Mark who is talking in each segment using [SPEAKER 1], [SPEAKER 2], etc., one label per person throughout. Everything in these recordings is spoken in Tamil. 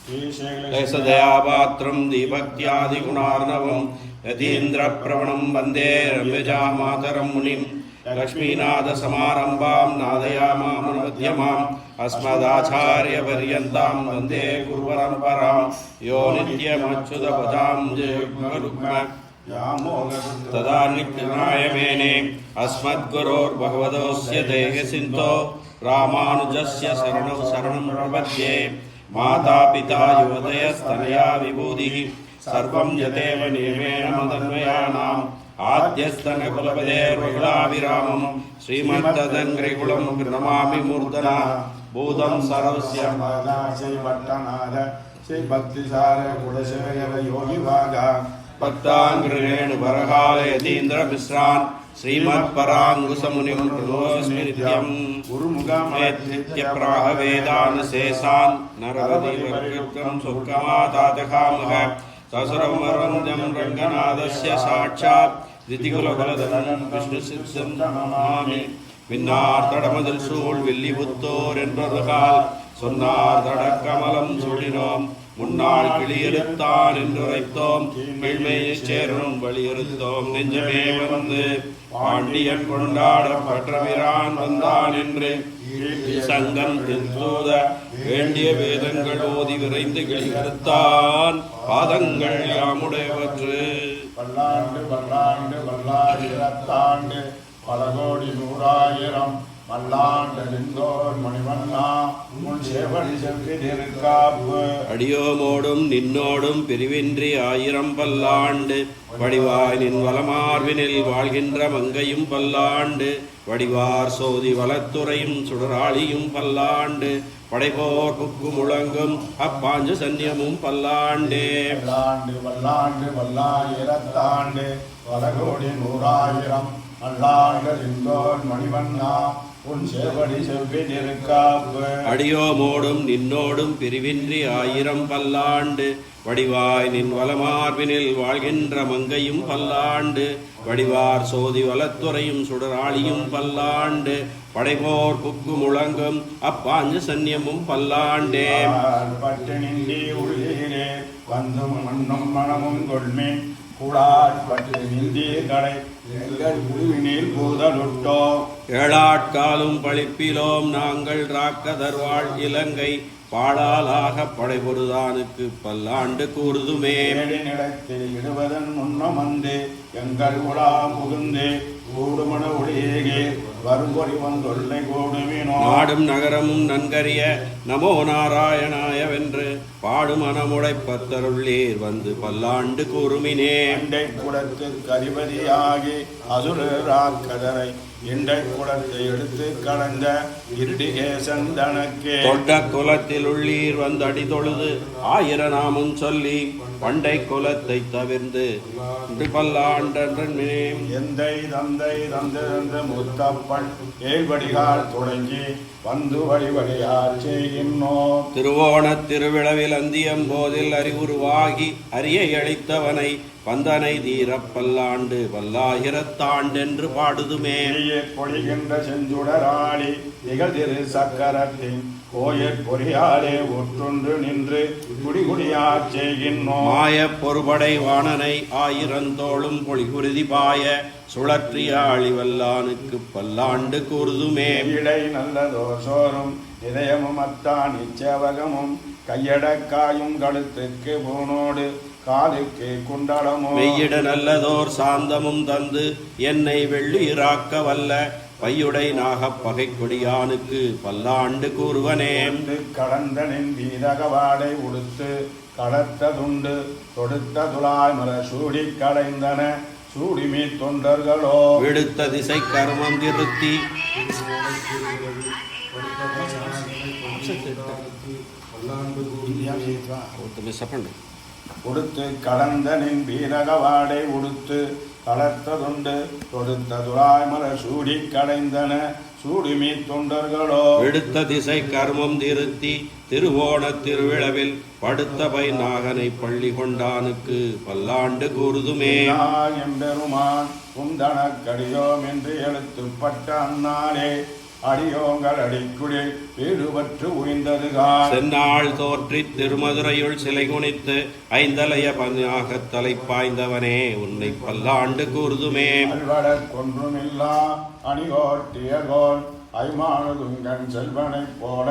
[SPEAKER 1] दयापात्रं दीभक्त्यादिगुणार्णवं यतीन्द्रप्रवणं वन्दे रम्यजामातरं मुनिं लक्ष्मीनाथसमारम्भां नादयामामनुमध्यमाम् अस्मदाचार्यपर्यन्तां वन्दे गुरुपरम्परां यो नित्यमच्युतपदां जयुग्मरुग्म तदा नित्यनायमेने अस्मद्गुरोर्भगवतोऽस्य देहसिन्धो रामानुजस्य शरणं शरणं प्रपद्ये माता पिता युवतयस्तनया विभूतिः सर्वं यदेव नियमेन मदन्वयानाम् आद्यस्तनकुलपतेर्विलाविरामं श्रीमद्ददङ्घ्रिकुलं प्रणमामि मूर्धना भूतं सर्वस्य श्रीपट्टनाथ श्रीभक्तिसार कुलशेखर योगिभागा भक्ताङ्घ्रिरेणुपरकाल यतीन्द्रमिश्रान् श्रीमत्पराङ्कुशमुनिं प्रणतोऽस्मि नित्यं गुरुमुखमेत्यप्राहवेदानशेषान् नरपतिवर्गं सुखमातातकामः ससुरमरन्द्यं रङ्गनाथस्य साक्षात् द्वितिकुलकुलधरं विष्णुसिद्धं नमामि விண்ணார்தடமதில் சூழ் வில்லிபுத்தோர் என்றொருகால் சொன்னார் தடக்கமலம் சூழினோம் முன்னாள் கிளியறுத்தான் என்றுரைத்தோம் கீழ்மையை சேரும் வழியறுத்தோம் நெஞ்சமே வந்து பாண்டியன் கொண்டாட பற்றவிரான் வந்தான் என்று சங்கம் திருத்தூத வேண்டிய வேதங்கள் ஓதி விரைந்து கிளியறுத்தான் பாதங்கள் யாமுடையவற்று
[SPEAKER 2] பல்லாண்டு பல்லாண்டு பல்லாயிரத்தாண்டு பல கோடி நூறாயிரம் மல்லாண்டோர் மணிவண்ணா உன் சேவடி செவ்வி திருக்காப்பு
[SPEAKER 1] அடியோமோடும் நின்னோடும் பிரிவின்றி ஆயிரம் பல்லாண்டு வடிவாய் நின் வலமார்வினில் வாழ்கின்ற மங்கையும் பல்லாண்டு வடிவார் சோதி வலத்துறையும் சுடராளியும் பல்லாண்டு படைபோர் புக்கு முழங்கும் அப்பாஞ்சு சன்னியமும் பல்லாண்டே
[SPEAKER 2] பல்லாண்டு பல்லாண்டு பல்லாயிரத்தாண்டு பல கோடி நூறாயிரம் மல்லாண்டோர் மணிவண்ணா உன் சேவடி செவ்வி திருக்காப்பு
[SPEAKER 1] அடியோமோடும் நின்னோடும் பிரிவின்றி ஆயிரம் பல்லாண்டு வடிவாய் நின் வலமார்பினில் வாழ்கின்ற மங்கையும் பல்லாண்டு வடிவார் சோதி வலத்துறையும் சுடராளியும் பல்லாண்டு படைபோர் புக்கு முழங்கும் அப்பாஞ்சு சன்னியமும் பல்லாண்டே
[SPEAKER 2] பட்டு நின்றி உள்ளீரே வந்தும் மண்ணும் மனமும் கொள்மே கூடாட்பட்டு நின்றீர் கடை எங்கள் குழுவினில் பூதலுட்டோ
[SPEAKER 1] ஏழாட்காலும் பழிப்பிலோம் நாங்கள் ராக்கதர்வாள் இலங்கை பாடாலாக படைபொருதானுக்கு பல்லாண்டு கூறுதுமே
[SPEAKER 2] நிலத்தில் இடுவதன் முன்னம் வந்து எங்கள் உலா புகுந்து கூடுமன ஒளியே வரும்பொறி வந்தொல்லை கூடுமினோ
[SPEAKER 1] நாடும் நகரமும் நன்கறிய நமோ நாராயணாய வென்று பாடும் மனமுடை பத்தருள்ளீர் வந்து பல்லாண்டு கூறுமினே
[SPEAKER 2] அண்டை குடத்து கதிபதியாகி அசுரராக்கதரை இண்டை குடத்தை எடுத்து கடந்த இருடிகேசன் தனக்கே
[SPEAKER 1] தொட்ட குலத்தில் உள்ளீர் வந்து அடி தொழுது ஆயிர நாமும் சொல்லி பண்டை குலத்தை தவிர்ந்து பல்லாண்டே
[SPEAKER 2] எந்தை தந்தை தந்த முத்தப்பன் ஏழ்வடிகால் தொடங்கி வந்து வழிவழியார் செய்கின்றோ
[SPEAKER 1] திருவோண திருவிழவில் அந்தியம் போதில் அறிவுருவாகி அரியை அளித்தவனை பந்தனை தீர பல்லாண்டு பல்லாயிரத்தாண்டென்று பாடுதுமே
[SPEAKER 2] பொழிகின்ற செஞ்சுடராளி நிகழ்திரு சக்கரத்தின் கோயில் பொறியாலே ஒற்றொன்று நின்று குடிகுடியார் செய்கின்றோம்
[SPEAKER 1] மாய பொறுபடை வாணனை ஆயிரந்தோளும் பொழிகுருதி பாய சுழற்றிய அழிவல்லானுக்கு பல்லாண்டு கூறுதுமே
[SPEAKER 2] இடை நல்லதோ சோறும் இதயமும் அத்தான் இச்சேவகமும் கையடக்காயும் கழுத்துக்கு பூனோடு காலுக்கு குண்டலமும்
[SPEAKER 1] மெய்யிட நல்லதோர் சாந்தமும் தந்து என்னை வெள்ளியிராக்க வல்ல பையுடை நாகப் பகை கொடியானுக்கு பல்லாண்டு கூறுவனே
[SPEAKER 2] கடந்தனின் வீரகவாடை உடுத்து கடத்ததுண்டு தொடுத்த துளாய் மர சூடி கடைந்தன சூடிமீ தொண்டர்களோ
[SPEAKER 1] விடுத்த திசை கர்மம் திருத்தி
[SPEAKER 2] உடுத்து கடந்தனின் வீரகவாடை உடுத்து தளர்த்ததுண்டு தொடுத்த துராய்மல சூடி கடைந்தன சூடிமீ தொண்டர்களோ
[SPEAKER 1] எடுத்த திசை கர்மம் திருத்தி திருவோண திருவிழவில் படுத்த பை நாகனை பள்ளி கொண்டானுக்கு பல்லாண்டு கூறுதுமே
[SPEAKER 2] எம்பெருமான் குந்தன கடியோம் என்று எழுத்துப்பட்ட அந்நாளே அடியோங்கள் அடிக்குடி வீடுபற்று உய்ந்ததுகான்.
[SPEAKER 1] செந்நாள் தோற்றித் திருமதுரையுள் சிலை குனித்து ஐந்தலைய பஞ்சாகத் தலைப்பாய்ந்தவனே உன்னை பல்லாண்டு கூர்துமே.
[SPEAKER 2] அல்வடக் கொன்றுமில்லா அணிகோட்டியகோன் ஐமானதுங்கன் செல்வனைப் போல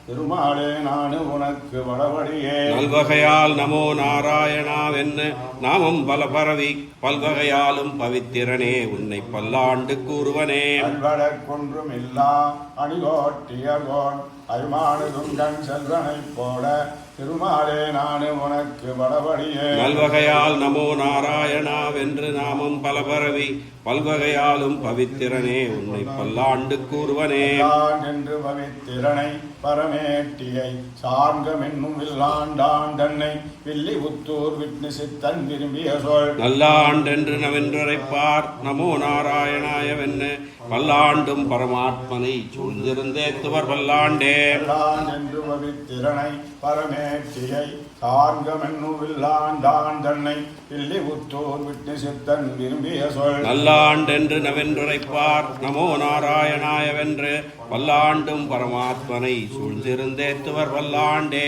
[SPEAKER 2] திருமாலே நானு உனக்கு வடவடியே.
[SPEAKER 1] நல்வகையால் நமோ நாராயணாவென்னு நாமம் பல பரவி பல்வகையாலும் பவித்திரனே உன்னை பல்லாண்டு கூறுவனே.
[SPEAKER 2] அல்வடக் கொன்றுமில்லா அணிகோட்டியகோன் ஐமானதுங்கன் செல்வனைப் போல திருமாலே நானு உனக்கு வடவடியே.
[SPEAKER 1] நல்வகையால் நமோ நாராயணாவென்று நாமம் பல பரவி பல்வகையாலும் பவித்திரனே உன்னை பல்லாண்டு கூறுவனே.
[SPEAKER 2] என்று பவித்திரனை பரமேட்டியை சார்கமென்னும் வில்லாண்டான் தன்னை வில்லி புத்தூர் விட்னிசித்தன் விரும்பிய சொல்.
[SPEAKER 1] நல்லாண்டென்று நவென்றுரைப்பார் நமோ நாராயணாயவென்னு பல்லாண்டும் பரமாத்மனை சூழ்ந்திருந்தேத்துவர் பல்லாண்டே.
[SPEAKER 2] என்று பவித்திரனை பரமேட்டியை சார்கமென்னும் வில்லாண்டான் தன்னை வில்லி புத்தூர் விட்னிசித்தன் விரும்பிய சொல்.
[SPEAKER 1] நல்லாண்டென்று நவென்றுரைப்பார் நமோ நாராயணாயவென்று பல்லாண்டும் பரமாத்மனை சூழ்ந்திருந்தேத்துவர் பல்லாண்டே.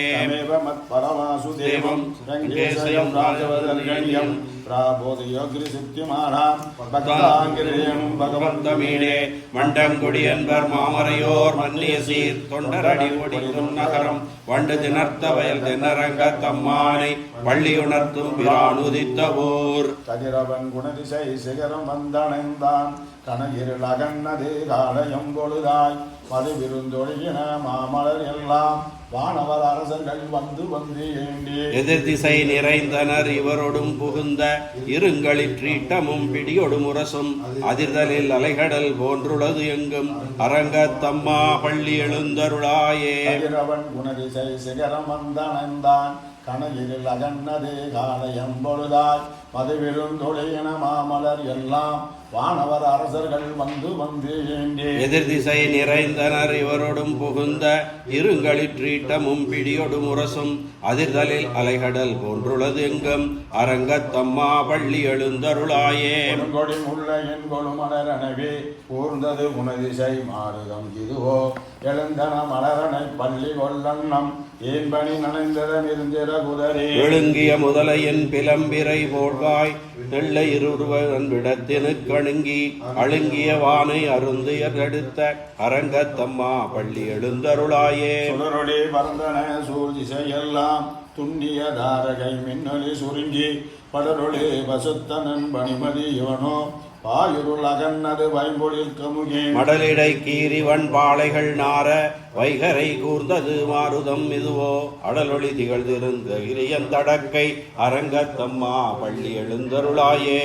[SPEAKER 2] பரமாசுதேவம் வெங்கடேசயம் ராஜவதர்கண்யம் பிராபோதயோகிரி சித்திமானாம் பக்தாங்கிரேனும் பகவந்தமீடே.
[SPEAKER 1] மண்டங்குடி என்பர் மாமரையோர் மன்னிய சீர் தொண்டரடி ஒடிக்கும் நகரம் வண்டு திணர்த்த வயல் தென்னரங்க தம்மானை பள்ளியுணர்த்தும் பிரானுதித்த ஊர்.
[SPEAKER 2] கதிரவன் குணதிசை சிகரம் வந்தணைந்தான் கனகிருள் அகன்னது காலயம் பொழுதாய் மது விருந்தொழியின மாமலர் எல்லாம் வானவர் அரசர்கள் வந்து வந்து ஏண்டி.
[SPEAKER 1] எதிர் திசை நிறைந்தனர் இவரோடும் புகுந்த இருங்களிற்றீட்டமும் பிடியொடு முரசும் அதிர்தலில் அலைகடல் போன்றுளது எங்கும் அரங்கத்தம்மா பள்ளி எழுந்தருளாயே.
[SPEAKER 2] கதிரவன் குணதிசை சிகரம் வந்தணைந்தான் கனகிரில் அகன்னதே காலயம் பொழுதாய் மது விருந்தொழியின மாமலர் எல்லாம் வானவர் அரசர்கள் வந்து வந்து ஏண்டி.
[SPEAKER 1] எதிர் திசை நிறைந்தனர் இவரோடும் புகுந்த இருங்களிற்றீட்டமும் பிடியொடு முரசும் அதிர்தலில் அலைகடல் போன்றுளது எங்கும் அரங்கத்தம்மா பள்ளி எழுந்தருளாயே.
[SPEAKER 2] கொடி முள்ள என் கொழுமலரனவே கூர்ந்தது உனதிசை மாறுதம் இதுவோ எழுந்தன மலரனை பள்ளி கொள்ளன்னம் ஏன்பணி நனைந்ததன் இருந்திர குதரே.
[SPEAKER 1] விழுங்கிய முதலையின் பிளம்பிரை போழ்வாய் நெல்லை இருவன் விடத்தினு கணுங்கி அழுங்கிய வானை அருந்தியர் எடுத்த அரங்கத்தம்மா பள்ளி எழுந்தருளாயே.
[SPEAKER 2] சுடரொளி பரந்தன சூழ்திசையெல்லாம் துண்டிய தாரகை மின்னொலி சுருங்கி படரொளி வசுத்தனன் பணிமதி இவனோ பாயுருள் அகன்னது வைம்பொழில் கமுகே.
[SPEAKER 1] மடலிடை கீரிவன் பாளைகள் நார வைகரை கூர்ந்தது மாருதம் இதுவோ அடலொளி திகழ்ந்திருந்த இரியந்தடக்கை அரங்கத்தம்மா பள்ளி எழுந்தருளாயே.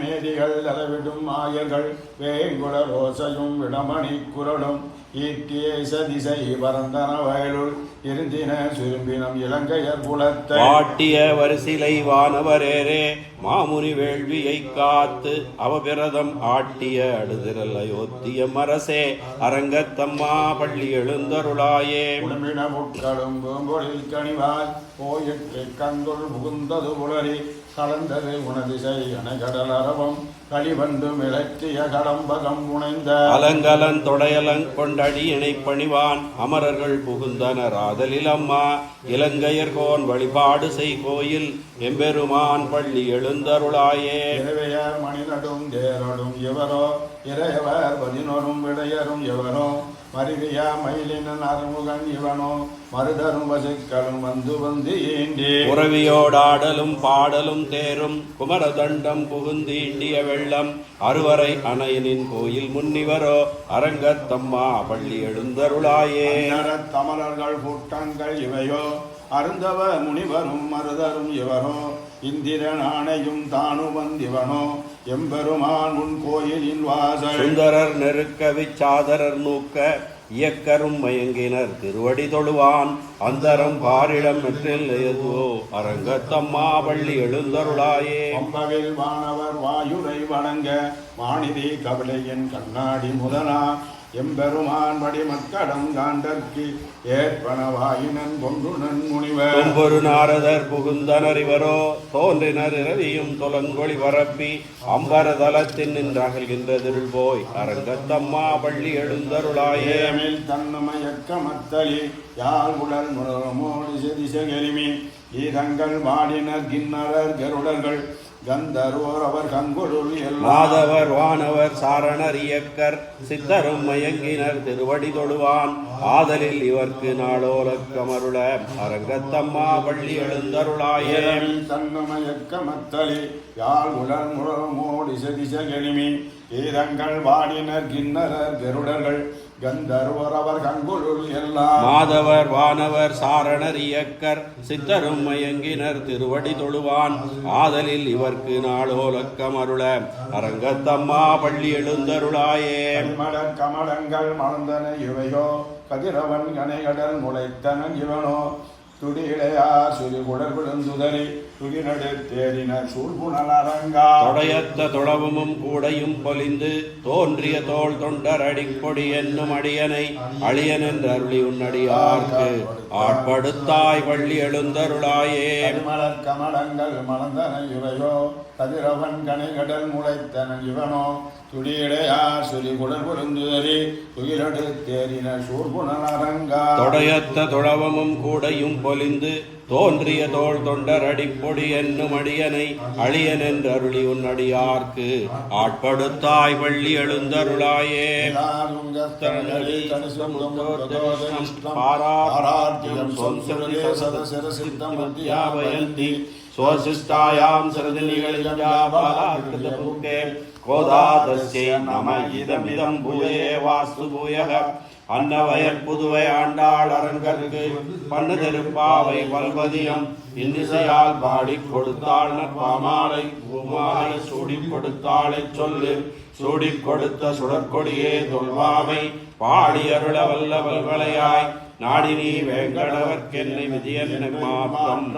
[SPEAKER 2] மேதிகள் அளவிடும் ஆயர்கள் வேங்குள ரோசையும் விடமணி குரலும் ஈட்டிய சதிசை பரந்தன வயலுள் இருந்தின சுரும்பினம் இலங்கையர் குலத்தை
[SPEAKER 1] வாட்டிய வரிசிலை வானவரேரே மாமுனி வேள்வியை காத்து அவபிரதம் ஆட்டிய அடுதிரல் அயோத்திய மரசே அரங்கத்தம்மா பள்ளி எழுந்தருளாயே.
[SPEAKER 2] உடம்பின முட்களும் பூம்பொழில் கனிவாய் போயிற்று கங்குள் புகுந்தது புலரி கலந்தது உனதிசை அணைகடல் அரவம் களிவண்டு மிளற்றிய கடம்பகம் புனைந்த
[SPEAKER 1] அலங்கலன் தொடையலங் கொண்டடி இணை பணிவான் அமரர்கள் புகுந்தனர் ஆதலில் அம்மா இலங்கையர்கோன் வழிபாடு செய் கோயில் எம்பெருமான் பள்ளி எழுந்தருளாயே.
[SPEAKER 2] இறைவையர் மணிநடும் தேரடும் எவரோ இறையவர் பதினோரும் விடையரும் எவரோ மருவிய மயிலினன் அருமுகன் இவனோ மருதரும் வசுக்களும் வந்து வந்து ஏண்டி.
[SPEAKER 1] உறவியோடாடலும் பாடலும் தேரும் குமரதண்டம் புகுந்தீண்டிய வெள்ளம் அறுவரை அணையனின் கோயில் முன்னிவரோ அரங்கத்தம்மா பள்ளி எழுந்தருளாயே.
[SPEAKER 2] தமிழர்கள் கூட்டங்கள் இவையோ அருந்தவ முனிவரும் மருதரும் இவரோ இந்திரன் ஆணையும் தானு வந்திவனோ எம்பெருமான் உன் கோயிலின் வாசல்.
[SPEAKER 1] சுந்தரர் நெருக்க விச்சாதரர் நூக்க இயக்கரும் மயங்கினர் திருவடி தொழுவான் அந்தரம் பாரிடம் மெற்றில் எதுவோ அரங்கத்தம்மா பள்ளி எழுந்தருளாயே.
[SPEAKER 2] அம்பவில் வானவர் வாயுரை வணங்க வாணிதி கவலையின் கண்ணாடி முதலா எம்பெருமான் வடிமக்கடம் காண்டற்கு ஏற்பனவாயினன் கொன்றுனன் முனிவர்
[SPEAKER 1] தொம்பொரு நாரதர் புகுந்தனர் இவரோ தோன்றினர் இரவியும் தொலங்கொழி பரப்பி அம்பரதலத்தின் நின்றகல்கின்ற திருள் போய் அரங்கத்தம்மா பள்ளி எழுந்தருளாயே
[SPEAKER 2] ஏமில் தன்னுமயக்க மத்தளி யாழ் உடல் முரமோடு செதிசெலிமி ஈரங்கள் வாடினர் கிண்ணரர் கருடர்கள் கந்தர்வோர் அவர் கங்குருள்
[SPEAKER 1] மாதவர் வானவர் சாரணர் இயக்கர் சித்தரும் மயங்கினர் திருவடி தொழுவான் ஆதலில் இவர்க்கு நாளோலக்கமருள அரங்கத்தம்மா பள்ளி எழுந்தருளாயே
[SPEAKER 2] தன்னுமயக்க மத்தளி யாழ் உடல் முரமோடு செதிசெலிமி ஈரங்கள் வாடினர் கிண்ணரர் கருடர்கள் கந்தர்வர் அவர் கங்குருள் எல்லாம்
[SPEAKER 1] மாதவர் வானவர் சாரணர் இயக்கர் சித்தரும் மயங்கினர் திருவடி தொழுவான் ஆதலில் இவர்க்கு நாளோலக்கம் அருள அரங்கத்தம்மா பள்ளி எழுந்தருளாயே
[SPEAKER 2] மலர் கமலங்கள் மலர்ந்தன இவையோ கதிரவன் கனைகடல் முளைத்தனன் இவனோ துடியிடையார் சுரி குடல் விழுந்துதறி துகினடு தேடினர் சூழ்புணல் அரங்கா
[SPEAKER 1] தொடையத்த தொழவமும் கூடையும் பொலிந்து தோன்றிய தோள் தொண்டர் அடிப்பொடி என்னும் அடியனை அழியன் என்று அருளி உன்னடியார்க்கு ஆட்படுத்தாய் பள்ளி எழுந்தருளாயே
[SPEAKER 2] மலர் கமலங்கள் மலர்ந்தன இவையோ கதிரவன் கனைகடல் முளைத்தன இவனோ துடியிடையார் சுரி குடல் விழுந்துதறி துகினடு தேடினர் சூழ்புணல் அரங்கா
[SPEAKER 1] தொடையத்த தொழவமும் கூடையும் பொலிந்து தோன்றிய தோள் தொண்டர் அடிப்பொடி என்னும் அடியனை அழியன் என்று அருளி உன்னடியார்க்கு ஆட்படுத்தாய் பள்ளி எழுந்தருளாயே ஸ்வசிஷ்டாயாம் சரதினிகளிலே கோதாதஸ்யை நம இதமிதம் பூயே வாஸ்து பூயக அன்னவயற் புதுவை ஆண்டாள் அரங்கற்கு பண்ணு திருப்பாவை பல்வதியம் இன்னிசையால் பாடி கொடுத்தாள் நற்பாமாலை பூமாலை சூடி கொடுத்தாளை சொல்லு சூடி கொடுத்த சுடற்கொடியே தொல்வாமை பாடி அருள வல்ல வல்வளையாய் நாடினி வேங்கடவர்க்கென்னை விஜயன் மாற்றம்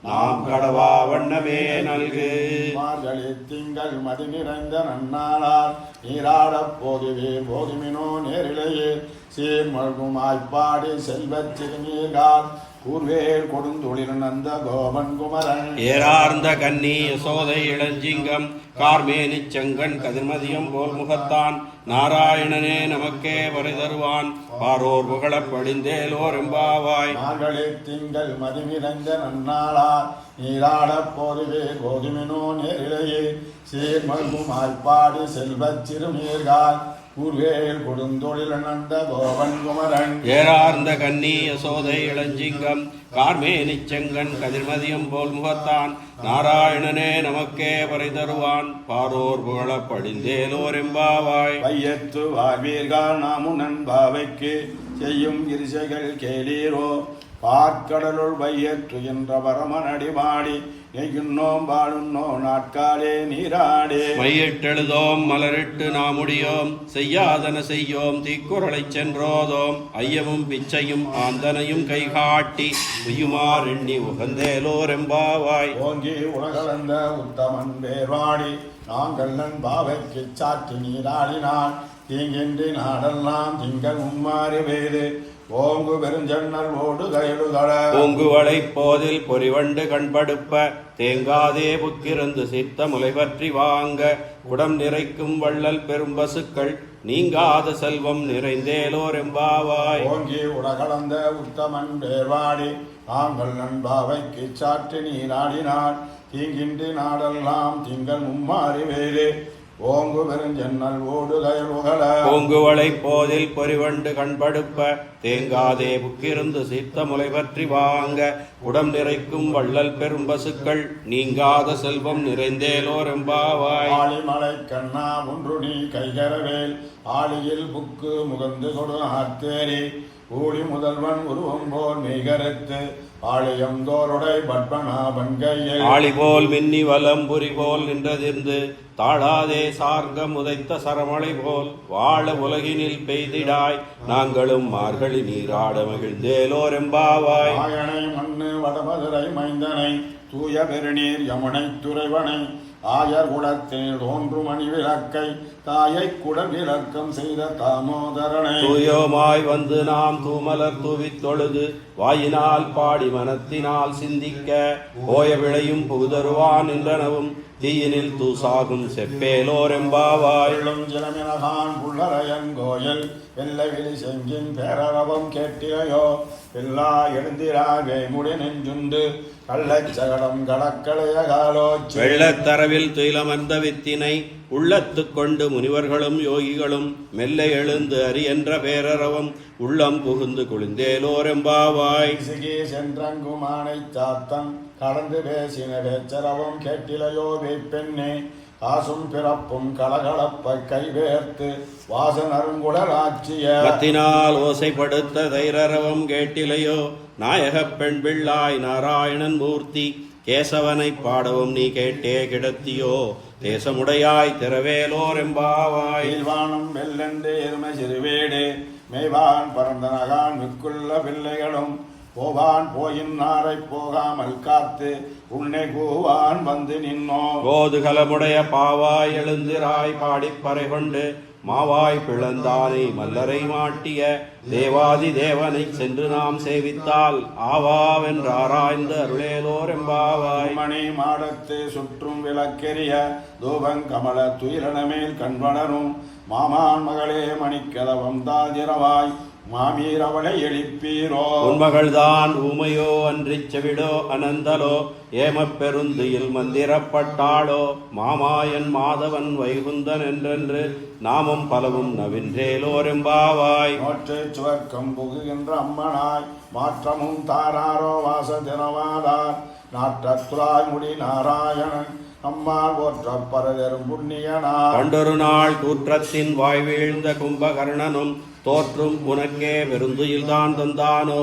[SPEAKER 1] நாம் கடவா வண்ணமே நல்கு
[SPEAKER 2] மார்கழி திங்கள் மதி நிறைந்த நன்னாளார் நீராடப் போதுவே போதுமினோ நேரிலேயே சீர்மழ்கும் ஆய்ப்பாடி செல்வச் சிறுநீர்கால் கூர்வேல் கொடுந்தொழில் நந்த கோபன் குமரன்
[SPEAKER 1] ஏறார்ந்த கன்னி யசோதை இளஞ்சிங்கம் கார்மேனி செங்கன் கதிர்மதியம் போல் முகத்தான் நாராயணனே நமக்கே வரை தருவான் பாரோர் புகழப் படிந்தேலோர் எம்பாவாய்
[SPEAKER 2] மார்கழி திங்கள் மதி நிறைந்த நன்னாளார் நீராடப் போதுவே கோதுமினோ நேரிலேயே சீர்மழ்கும் ஆய்ப்பாடி செல்வச் சிறுநீர்கால் கூர்வேல் கொடுந்தொழில் நந்த கோபன் குமரன்
[SPEAKER 1] ஏறார்ந்த கன்னி யசோதை இளஞ்சிங்கம் கார்மேனி செங்கன் கதிர்மதியம் போல் முகத்தான் நாராயணனே நமக்கே வரை தருவான் பாரோர் புகழப் படிந்தேலோர் எம்பாவாய்
[SPEAKER 2] வையத்து வாழ்வீர்கள் நாமுனன் பாவைக்கு செய்யும் இரிசைகள் கேளீரோ பார்க்கடலுள் வையற்று என்ற பரமனடிபாடி நெய்யுண்ணோம் பாடுன்னோ நாட்காலே நீராடே
[SPEAKER 1] மையிட்டெழுதோம் மலரிட்டு நாமுடியோம் செய்யாதன செய்யோம் தீக்குறளைச் சென்றோதோம் ஐயமும் பிச்சையும் ஆந்தனையும் கைகாட்டி உயுமார் எண்ணி உகந்தேலோர் எம்பாவாய்
[SPEAKER 2] ஓங்கி உலகளந்த உத்தமன் வேர்வாடி நாங்கள் நன் பாவைக்கு சாற்றி நீராடினான் தீங்கின்றி நாடெல்லாம் திங்கள் மும்மாறி வேது ஓங்கு பெருஞ்சன்னல் ஓடு கயலுகள
[SPEAKER 1] பூங்குவளை போதில் பொறிவண்டு கண்படுப்ப தேங்காதே புக்கிருந்து சித்த முலை பற்றி வாங்க குடம் நிறைக்கும் வள்ளல் பெரும் பசுக்கள் நீங்காத செல்வம் நிறைந்தேலோர் எம்பாவாய்
[SPEAKER 2] ஓங்கி உலகளந்த உத்தமன் வேர்வாடி நாங்கள் நண்பாவைக்கு சாற்றி நீராடினார் தீங்கின்றி நாடெல்லாம் திங்கள் மும்மாறி வேறு ஓங்கு பெருஞ்சன்னல் ஓடு கயலுகள
[SPEAKER 1] பூங்குவளை போதில் பொறிவண்டு கண்படுப்ப தேங்காதே புக்கிருந்து சித்த முலை பற்றி வாங்க குடம் நிறைக்கும் வள்ளல் பெரும் பசுக்கள் நீங்காத செல்வம் நிறைந்தேலோர் எம்பாவாய்
[SPEAKER 2] ஆளிமலை கண்ணா ஒன்று நீ கைகரவேல் ஆளியில் புக்கு முகந்து கொடு ஆர்த்தேரி ஊழி முதல்வன் உருவம் போல் மெய்கருத்து ஆழியம் தோருடை பத்மநாபன் கையில்
[SPEAKER 1] ஆளி போல் மின்னி வலம்புரி போல் நின்றதிர்ந்து தாழாதே சார்கம் உதைத்த சரமழை போல் வாழ உலகினில் பெய்திடாய் நாங்களும் மார்கழி நீராட மகிழ்ந்தேலோரெம்பாவாய்.
[SPEAKER 2] ஆயனை மண்ணு வடமதுரை மைந்தனை தூய பெருநீர் யமுனை துறைவனை ஆயர் குடத்தில் தோன்றும் அணி விளக்கை தாயை குடல் விளக்கம் செய்த தாமோதரனை
[SPEAKER 1] தூயோமாய் வந்து நாம் தூமலர் தூவித் தொழுது வாயினால் பாடி மனத்தினால் சிந்திக்க போய விளையும் புகுதருவான் என்றனவும் தீயினில் தூசாகும் செப்பேலோரெம்பாவாய்.
[SPEAKER 2] சிலமினகான் புள்ளரையன் கோயில் வெள்ளை விழி செங்கின் பேரரவம் கேட்டிலையோ எல்லா எழுந்திராவே முடி நெஞ்சுண்டு கள்ளச்சகடம் கடக்களைய காலோச்சி
[SPEAKER 1] வெள்ளத்தரவில் துயிலமர்ந்த வித்தினை உள்ளத்துக் கொண்டு முனிவர்களும் யோகிகளும் மெல்ல எழுந்து அரியன்ற பேரரவம் உள்ளம் புகுந்து குளிந்தேலோரெம்பாவாய்.
[SPEAKER 2] சிகி சென்றங்குமானை சாத்தன் கலந்து பேசின வேச்சரவம் கேட்டிலையோ பெண்ணே காசும் பிறப்பும் கலகலப்ப கைவேர்த்து வாசனருங்குடலாட்சிய
[SPEAKER 1] மத்தினால் ஓசைப்படுத்த தைரரவம் கேட்டிலையோ நாயகப் பெண் பிள்ளாய் நாராயணன் மூர்த்தி கேசவனை பாடவும் நீ கேட்டே கிடத்தியோ தேசமுடையாய் திரவேலோரெம்பாவாய்.
[SPEAKER 2] வானம் வெள்ளென்று எருமை சிறுவேடு மெய்வான் பரந்தனகான் மிக்குள்ள பிள்ளைகளும் போவான் போயின் நாரை போகாமல் காத்து உன்னை கூவான் வந்து நின்னோ
[SPEAKER 1] கோதுகலமுடைய பாவாய் எழுந்திராய் பாடிப்பறை கொண்டு மாவாய் பிளந்தானை மல்லரை மாட்டிய தேவாதி தேவனை சென்று நாம் சேவித்தால் ஆவாவென்று ஆராய்ந்து அருளேலோரெம்பாவாய்.
[SPEAKER 2] மணி மாடத்து சுற்றும் விளக்கெரிய தூபங்கமல துயிலனமேல் கண்வளரும் மாமான் மகளே மணிக்கதவம் தாதிரவாய் மாமீரவளை எழுப்பீரோ
[SPEAKER 1] உன்மகள்தான் ஊமையோ அன்றிச் செவிடோ அனந்தலோ ஏமப் பெருந்துயில் மந்திரப்பட்டாளோ மாமாயன் மாதவன் வைகுந்தன் என்றென்று நாமும் பலவும் நவின்றேலோரெம்பாவாய்.
[SPEAKER 2] நோற்று சுவர்க்கம் புகுகின்ற அம்மனாய் மாற்றமும் தாராரோ வாச தினவாதார் நாற்றத்துராய் முடி நாராயணன் அம்மாள் போற்றப் பரதரும் புண்ணியனார்
[SPEAKER 1] பண்டொரு நாள் கூற்றத்தின் வாய்வீழ்ந்த கும்பகர்ணனும் தோற்றும் உனக்கே பெருந்துயில்தான் தந்தானோ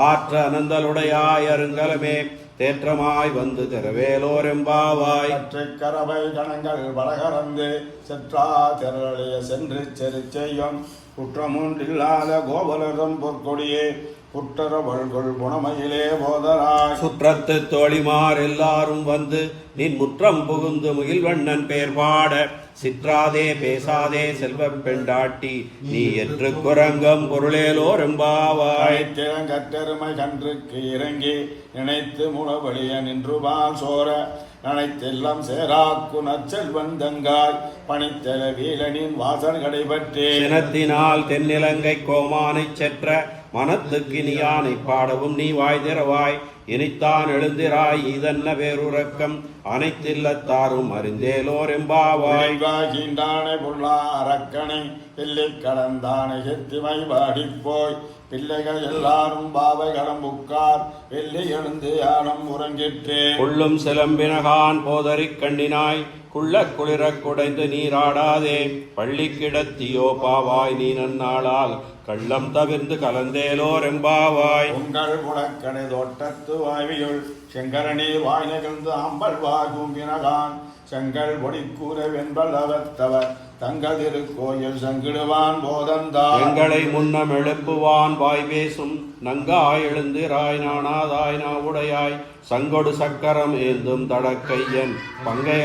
[SPEAKER 1] ஆற்ற அனந்தலுடையாய் அருங்கலமே தேற்றமாய் வந்து திரவேலோரெம்பாவாய்.
[SPEAKER 2] கரவை கணங்கள் வடகரந்து செற்றா திரளிய சென்று செரு செய்யும் குற்றமுன்றில்லாத கோபலரும் பொற்கொடியே புற்றரவள்கொள் புனமையிலே போதராய்.
[SPEAKER 1] சுற்றத்து தோழிமார் எல்லாரும் வந்து நின் முற்றம் புகுந்து முகில்வண்ணன் பேர் பாட சிற்றாதே பேசாதே செல்வப் பெண்டாட்டி நீ எற்று குரங்கம் பொருளேலோரெம்பாவாய்.
[SPEAKER 2] திறங்கத்தெருமை கன்றுக்கு இறங்கி நினைத்து முளவழிய நின்றுபால் சோர நனைத்தெல்லாம் சேராக்கு நச்செல்வன் தங்காய் பணித்தல வீரனின் வாசல் கடைபற்றே
[SPEAKER 1] சினத்தினால் தென்னிலங்கை கோமானைச் செற்ற மனத்துக்கு நீயானை பாடவும் நீ வாய் திறவாய். இனித்தான் எழுந்திராய் இதன்ன வேறுறக்கம் அனைத்தில்லத்தாரும் அறிந்தேலோரெம்பாவாய்.
[SPEAKER 2] கீண்டானை புள்ளா அரக்கனை பிள்ளை கடந்தானை செத்திமை வாடிப்போய் பிள்ளைகள் எல்லாரும் பாவை கடம்புக்கார் வெள்ளி எழுந்து யானம் உறங்கிற்றே.
[SPEAKER 1] உள்ளும் சிலம்பினகான் போதறிக் கண்ணினாய் குள்ள குளிரக் குடைந்து நீராடாதே பள்ளி கிடத்தியோ பாவாய் நீ நன்னாளால் கள்ளம் தவிர்ந்து கலந்தேலோரெம்பாவாய்.
[SPEAKER 2] உங்கள் குளக்கடை தோட்டத்து வாய்வியுள் செங்கரநீர் வாய் நெகிழ்ந்து அம்பல் வாகும் பினகான் செங்கல் பொடிக்கூற வெண்பல் அவத்தவர் தங்கள் திருக்கோயில் சங்கிடுவான் போதந்தார்.
[SPEAKER 1] எங்களை முன்னம் எழுப்புவான் வாய் பேசும் நங்காய் எழுந்திராய் நாணாதாய் நாவுடையாய் சங்கொடு சக்கரம் ஏந்தும் தடக்கையன் பங்கைய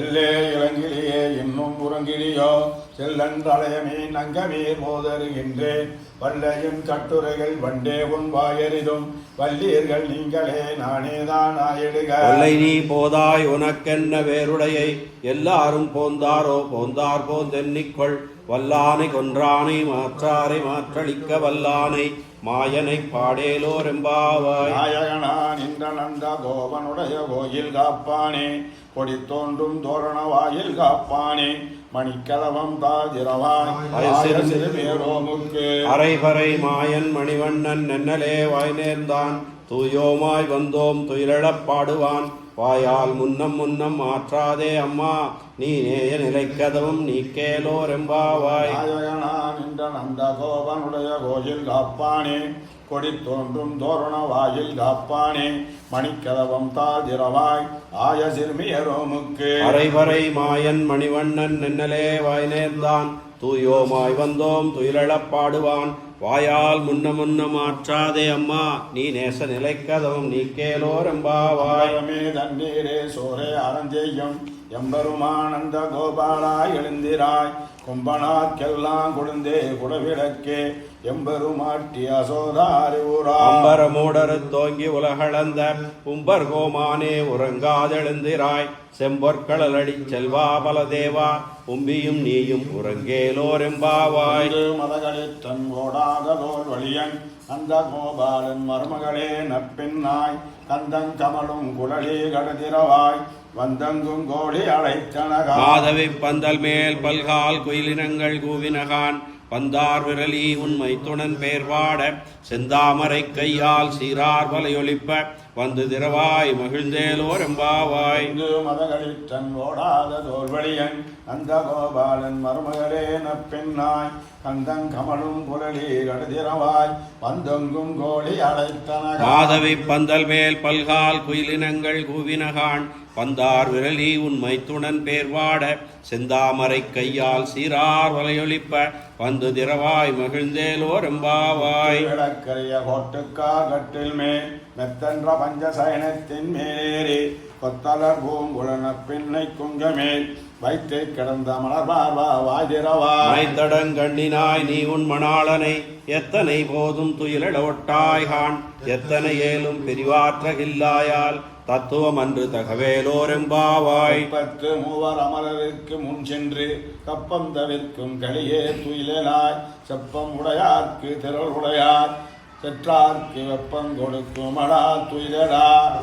[SPEAKER 2] இல்லே இளங்கிலேயே இன்னும் உறங்கிலியோ செல்லன்றளையமே நங்கமீர் மோதருகின்றேன் வல்லையின் கட்டுரைகள் வண்டே உன் வாயறிதும் வல்லீர்கள் நீங்களே நானேதான் ஆயிடுக.
[SPEAKER 1] கொல்லை நீ போதாய் உனக்கென்ன வேறுடையை எல்லாரும் போந்தாரோ போந்தார் போந்தென்னிக்கொள் வல்லானை கொன்றானை மாற்றாரை மாற்றளிக்க வல்லானை மாயனை பாடேலோரெம்பாவாய்.
[SPEAKER 2] நாயகனான் இந்த நந்த கோபனுடைய கோயில் காப்பானே கொடி தோன்றும் தோரண வாயில் காப்பானே மணிக்கதவம் தாதிரவாய்
[SPEAKER 1] அரைபறை மாயன் மணிவண்ணன் நென்னலே வாய் நேர்ந்தான் தூயோமாய் வந்தோம் துயிலழப் பாடுவான் வாயால் முன்னம் முன்னம் மாற்றாதே அம்மா நீ நேய நிலைக்கதவும் நீக்கேலோரெம்பாவாய்.
[SPEAKER 2] நாயகனான் இந்த நந்த கோபனுடைய கோயில் காப்பானே கொடி தோன்றும் தோரண வாயில் காப்பானே மணிக்கதவம் தாதிரவாய் ஆய சிறுமியரோமுக்கு
[SPEAKER 1] அரைவரை மாயன் மணிவண்ணன் நின்னலே வாய் நேர்ந்தான் தூயோமாய் வந்தோம் துயிலழப் பாடுவான் வாயால் முன்ன முன்ன மாற்றாதே அம்மா நீ நேச நிலைக்கதவும் நீ கேலோரெம்பாவாய்
[SPEAKER 2] தண்ணீரே சோரே அறஞ்செய்யும் எம்பெருமானந்த கோபாலாய் எழுந்திராய் கும்பனார்க்கெல்லாம் கொடுந்தே குடவிளக்கே எம்பெருமாட்டி அசோதாரி ஊரா
[SPEAKER 1] அம்பரமூடரு தோங்கி உலகளந்த உம்பர் கோமானே உறங்காதெழுந்திராய் செம்பொற்களடி செல்வா பலதேவா உம்பியும் நீயும் உறங்கேலோரெம்பாவாய்
[SPEAKER 2] மதகளில் தன் ஓடாததோர் வழியன் அந்த கோபாலன் மருமகளே நப்பின்னாய் கந்தன் கமலும் குழலி கடதிரவாய் வந்தங்கும் கோழி அழைத்தனகா
[SPEAKER 1] மாதவி பந்தல் மேல் பல்கால் குயிலினங்கள் கூவினகான் பந்தார் விரலி உண்மை துணன் பேர்வாட செந்தாமரை கையால் சீரார் வலையொலிப்ப வந்து திரவாய் மகிழ்ந்தேலோரெம்பாவாய்
[SPEAKER 2] மதகளில் தன் ஓடாததோர் வழியன் அந்த கோபாலன் மருமகளே நப்பின்னாய் கந்தன் கமலும் குரலி கடுதிரவாய் வந்தொங்கும் கோழி அழைத்தனகா
[SPEAKER 1] மாதவி பந்தல் மேல் பல்கால் குயிலினங்கள் கூவினகான் பந்தார் விரலி உண்மை துணன் பேர்வாட செந்தாமரை கையால் சீரார் வலையொலிப்ப வந்து திரவாய் மகிழ்ந்தேலோரெம்பாவாய்
[SPEAKER 2] விளக்கரிய கோட்டுக்கா கட்டில் மேல் மெத்தன்ற பஞ்சசயனத்தின் மேலேறி கொத்தலர் பூங்குழன பின்னை குங்கமேல் வைத்து கிடந்த மலர்பார்வா வாய்திரவாய்
[SPEAKER 1] தடங்கண்ணினாய் நீ உன் மணாளனை எத்தனை போதும் துயிலட ஒட்டாய்கான் எத்தனை ஏலும் பெரிவாற்றகில்லாயால் தத்துவம் அன்று தகவேலோரெம்பாவாய்
[SPEAKER 2] 33 அமரருக்கு முன் சென்று கப்பம் தவிர்க்கும் களியே துயிலாய் செப்பம் உடையார்க்கு திரள் உடையார் செற்றார்க்கு வெப்பம் கொடுக்கும் அடா துயிலடா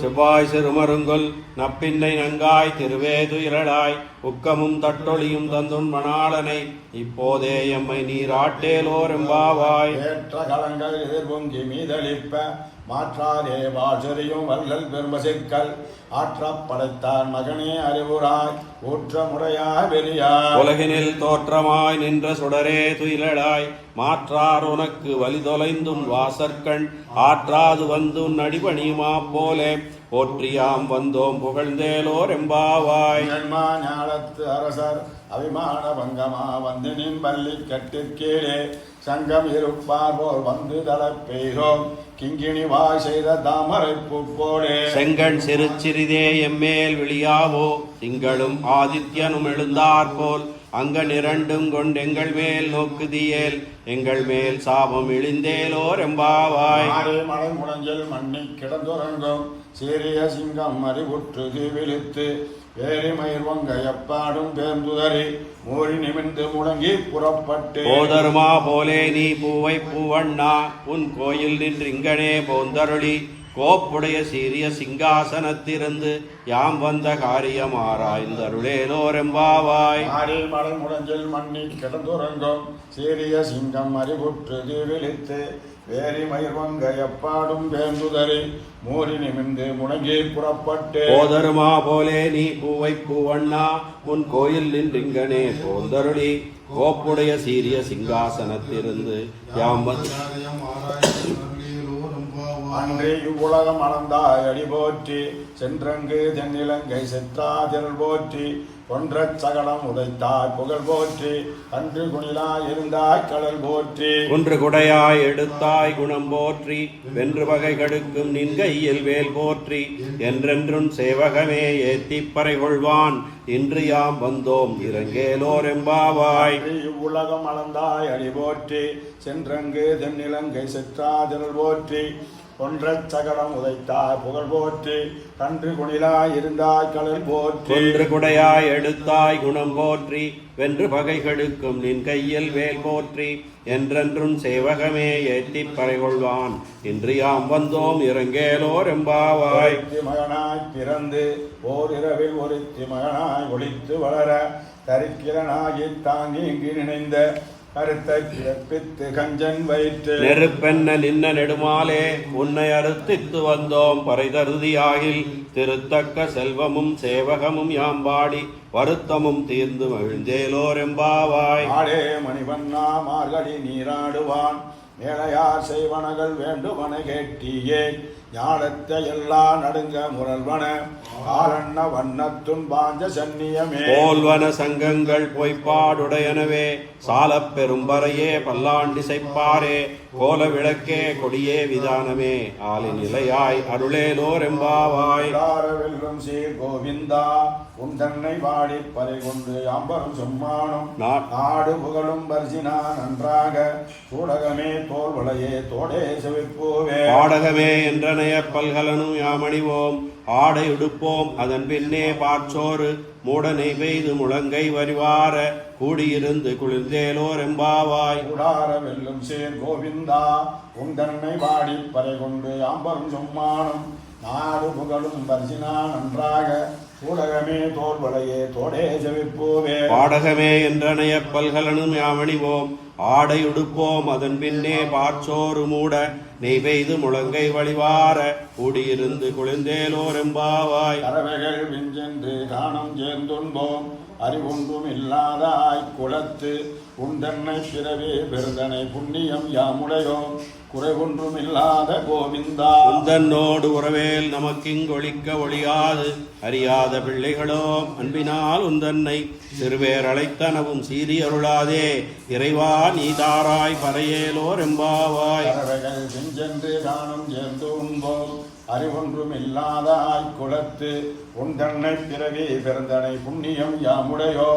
[SPEAKER 1] செவ்வாய் சிறுமருங்கொல் நப்பின்னை நங்காய் திருவே துயிலடாய் உக்கமும் தட்டொழியும் தந்துன் மணாளனை இப்போதே எம்மை நீராட்டேலோரெம்பாவாய்
[SPEAKER 2] ஏற்ற களங்கள் எதிர்பொங்கி மீதளிப்ப மாற்றாதே வாசரியும் வல்லல் பெரும்பசிக்கல் ஆற்றப் படைத்தான் மகனே அறிவுராய் ஊற்றமுடையாய் வெளியாய்
[SPEAKER 1] உலகினில் தோற்றமாய் நின்ற சுடரே துயிலடாய் மாற்றார் உனக்கு வழி தொலைந்தும் வாசற்கண் ஆற்றாது வந்தும் நடிபணியுமா போலே போற்றியாம் வந்தோம் புகழ்ந்தேலோரெம்பாவாய்
[SPEAKER 2] ஞாலத்து அரசர் அபிமான பங்கமா வந்து நின் பள்ளி கட்டிற்கீழே சங்கம் இருப்பார் போல் வந்து தளப்பெய்தோம் கிங்கிணி வாய் செய்த தாமரை பூப்போடே
[SPEAKER 1] செங்கண் சிறு சிறிதே எம்மேல் விழியாவோ திங்களும் ஆதித்யனும் எழுந்தார் போல் அங்கனிரண்டும் கொண்டெங்கள் மேல் நோக்குதியேல் எங்கள் மேல் சாபம் இழிந்தேலோரெம்பாவாய்
[SPEAKER 2] மலை முழஞ்சல் மண்ணி கிடந்துறங்கும் சீரிய சிங்கம் அறிவுற்று விழித்து வேரிமயிர் வங்க எப்பாடும் பேர்ந்துதறி மூறி நிமிர்ந்து முழங்கி புறப்பட்டு
[SPEAKER 1] போதருமா போலே நீ பூவை பூவண்ணா உன் கோயில் நின்றிங்கனே போந்தருளி கோப்புடைய சீரிய சிங்காசனத்திருந்து யாம் வந்த காரியம் ஆராய்ந்தருளேலோரெம்பாவாய்
[SPEAKER 2] மலை முழஞ்சல் மண்ணி கிடந்துறங்கும் சீரிய சிங்கம் அறிவுற்று விழித்து வேரி மயிர்வங்க எப்பாடும் பேர்ந்துதறி மூறி நிமிர்ந்து முழங்கி புறப்பட்டு
[SPEAKER 1] போதருமா போலே நீ பூவை பூவண்ணா உன் கோயில் நின்றிங்கனே போந்தருளி கோப்புடைய சீரிய சிங்காசனத்திலிருந்து யாம்
[SPEAKER 2] அன்றே இவ்வுலகம் அளந்தாய் அடி போற்றி சென்றங்கு தென்னிலங்கை செற்றாதிரள் போற்றி ஒன்றச் சகடம் உதைத்தாய் புகழ் போற்றி அன்று குணிலாய் இருந்தாய் கடல் போற்றி
[SPEAKER 1] ஒன்று குடையாய் எடுத்தாய் குணம் போற்றி வென்று வகை கடுக்கும் நின் கையில் வேல் போற்றி என்றென்றும் சேவகமே ஏத்திப்பறை கொள்வான் இன்று யாம் வந்தோம் இறங்கேலோரெம்பாவாய்
[SPEAKER 2] இவ்வுலகம் அளந்தாய் அடி போற்றி சென்றங்கு தென்னிலங்கை செற்றாதிரள் போற்றி ஒன்றச் சகடம் உதைத்தாய் புகழ் போற்றி கன்று குணிலாய் இருந்தாய் கடல் போற்றி
[SPEAKER 1] ஒன்று குடையாய் எடுத்தாய் குணம் போற்றி வென்று பகை கடுக்கும் நின் கையில் வேல் போற்றி என்றென்றும் சேவகமே ஏத்திப் பறை கொள்வான் இன்று யாம் வந்தோம் இறங்கேலோரெம்பாவாய்
[SPEAKER 2] மகனாய் பிறந்து ஓர் இரவில் ஒருத்தி மகனாய் ஒளித்து வளர தரிக்கிரனாகி தாங்கி இங்கு நினைந்த கருத்தை பிறப்பித்து கஞ்சன் வயிற்று
[SPEAKER 1] நெருப்பென்ன நின்ன நெடுமாலே உன்னை அறுத்தித்து வந்தோம் பறைதருதியாகில் திருத்தக்க செல்வமும் சேவகமும் யாம்பாடி வருத்தமும் தீர்ந்து மகிழ்ந்தேலோரெம்பாவாய்
[SPEAKER 2] ஆடே மணிவண்ணா மார்கழி நீராடுவான் மேலையார் செய்வனகள் வேண்டுமன கேட்டியே ஞானத்தை எல்லா நடுங்க முரல்வன ஆலண்ண வண்ணத்துன் பாஞ்ச சன்னியமே
[SPEAKER 1] போல்வன சங்கங்கள் பொய்ப்பாடுடையனவே சாலப் பெரும்பறையே பல்லாண்டிசைப்பாரே கோல விளக்கே கொடியே விதானமே ஆலின் நிலையாய் அருளேலோர் எம்பாவாய்
[SPEAKER 2] வெல்லும் சீர் கோவிந்தா உன் தன்னை வாடி பறை கொண்டு அம்பரும் சும்மானும் நாடு புகழும் பரிசினா நன்றாக சூடகமே தோல் வளையே தோடே செவிப்பூவே
[SPEAKER 1] பாடகமே என்றனைய பல்கலனும் யாமணிவோம் ஆடை உடுப்போம் அதன் பின்னே பாற்றோரு மூடனை பெய்து முழங்கை வரிவார கூடியிருந்து குளிர்ந்தேலோர் எம்பாவாய்
[SPEAKER 2] கூடார வெல்லும் சேர் கோவிந்தா உன் தன்னை வாடி பறை கொண்டு அம்பரும் சும்மானும் நாடு புகழும் பரிசினா நன்றாக சூடகமே தோல் வளையே தோடே செவிப்பூவே
[SPEAKER 1] பாடகமே என்றனைய பல்கலனும் யாமணிவோம் ஆடை உடுப்போம் அதன் பின்னே பாற்றோரு மூட நெய் பெய்து முழங்கை வழிவார கூடியிருந்து குளிர்ந்தேலோர் எம்பாவாய்
[SPEAKER 2] பறவைகள் விஞ்சென்று காணம் சேர்ந்துண்போம் அறிவொன்றும் இல்லாதாய் குலத்து உண்டென்னை பிறவே பெருதனை புண்ணியம் யாமுடையோம் குறைவொன்றும் இல்லாத கோவிந்தா
[SPEAKER 1] உந்தன்னோடு உறவேல் நமக்கிங்கொழிக்க ஒழியாது அறியாத பிள்ளைகளோ அன்பினால் உந்தன்னை சிறுவேர் அழைத்தனவும் சீறி அருளாதே இறைவா நீ தாராய் பறையேலோர் எம்பாவாய்
[SPEAKER 2] பறவைகள் விஞ்சென்று காணம் சேர்ந்து உண்போம் அறிவொன்றும் இல்லாதாய் குலத்து உண்டென்னை பிறவே பெருந்தனை புண்ணியம் யாமுடையோ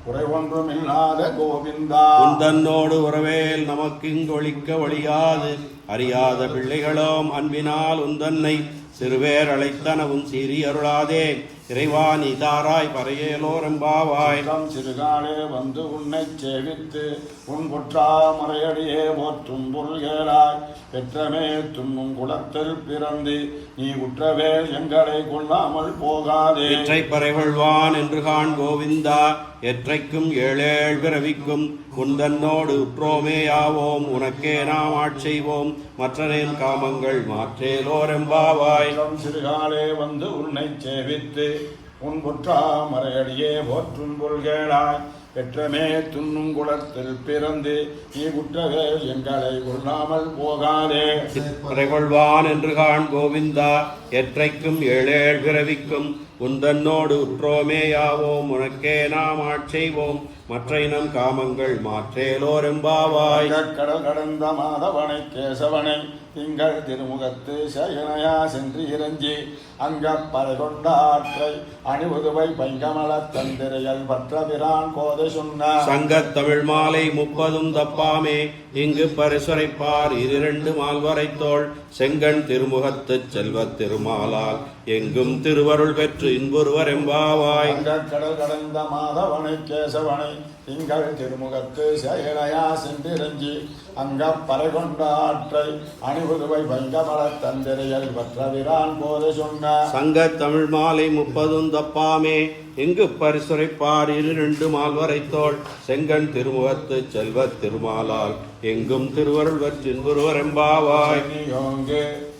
[SPEAKER 2] குறைவொன்றும் இல்லாத கோவிந்தா
[SPEAKER 1] உந்தன்னோடு உறவேல் நமக்கிங்கொழிக்க ஒழியாது அறியாத பிள்ளைகளோம் அன்பினால் உந்தன்னை சிறுவேர் அழைத்தனவும் சீறி அருளாதே இறைவா நீ தாராய் பறையேலோர் எம்பாவாய்
[SPEAKER 2] சிறுகாலே வந்து உன்னை சேவித்து உன் குற்றா முறையடியே போற்றும் பொருள்களாய் பெற்றமே துண்ணும் குலத்தில் பிறந்து நீ உற்றவே எங்களை கொள்ளாமல் போகாதே
[SPEAKER 1] எற்றை பறைகொள்வான் என்று காண் கோவிந்தா எற்றைக்கும் ஏழேழ் பிறவிக்கும் குந்தன்னோடு உற்றோமே யாவோம் உனக்கே நாம் ஆட்செய்வோம் மற்றனேன் காமங்கள் மாற்றேலோர் எம்பாவாய்
[SPEAKER 2] சிறுகாலே வந்து உன்னை சேவித்து உன் குற்றா மறையடியே போற்றும் பொருள்களாய் பெற்றமே துண்ணும் குலத்தில் பிறந்து நீ குற்றவே எங்களை கொள்ளாமல் போகாதே
[SPEAKER 1] பறைகொள்வான் என்று காண் கோவிந்தா எற்றைக்கும் ஏழேழ் பிறவிக்கும் உந்தன்னோடு உற்றோமே யாவோம் உனக்கே நாம் ஆட்செய்வோம் மற்ற இனம் காமங்கள் மாற்றேலோர் எம்பாவாய்
[SPEAKER 2] கடல் கடந்த மாதவனை கேசவனை திங்கள் திருமுகத்து சயனையா சென்று இறஞ்சி அங்க பறை கொண்ட ஆற்றை அணிவுதுவை பைங்கமல தந்திரையல் பற்றபிரான் கோதை சொன்ன
[SPEAKER 1] சங்கத் தமிழ் மாலை 30 தப்பாமே இங்கு பரிசுரைப்பார் 2 மால்வரைத்தோள் செங்கண் திருமுகத்து செல்வத் திருமாலால் எங்கும் திருவருள் பெற்று இன்புருவர் எம்பாவாய்
[SPEAKER 2] கடல் கடந்த மாதவனை கேசவனை திங்கள் திருமுகத்து செயலையா சென்றிரஞ்சி அங்க பறை கொண்ட ஆற்றை அணிவுதுவை பைங்கமல தந்திரையல் பற்றபிரான் கோதை சொன்ன
[SPEAKER 1] சங்கத் தமிழ் மாலை 30 தப்பாமே இங்கு பரிசுரைப்பார் 2 மால்வரைத்தோள் செங்கண் திருமுகத்து செல்வத் திருமாலால் எங்கும் திருவருள் பெற்று இன்புருவர் எம்பாவாய்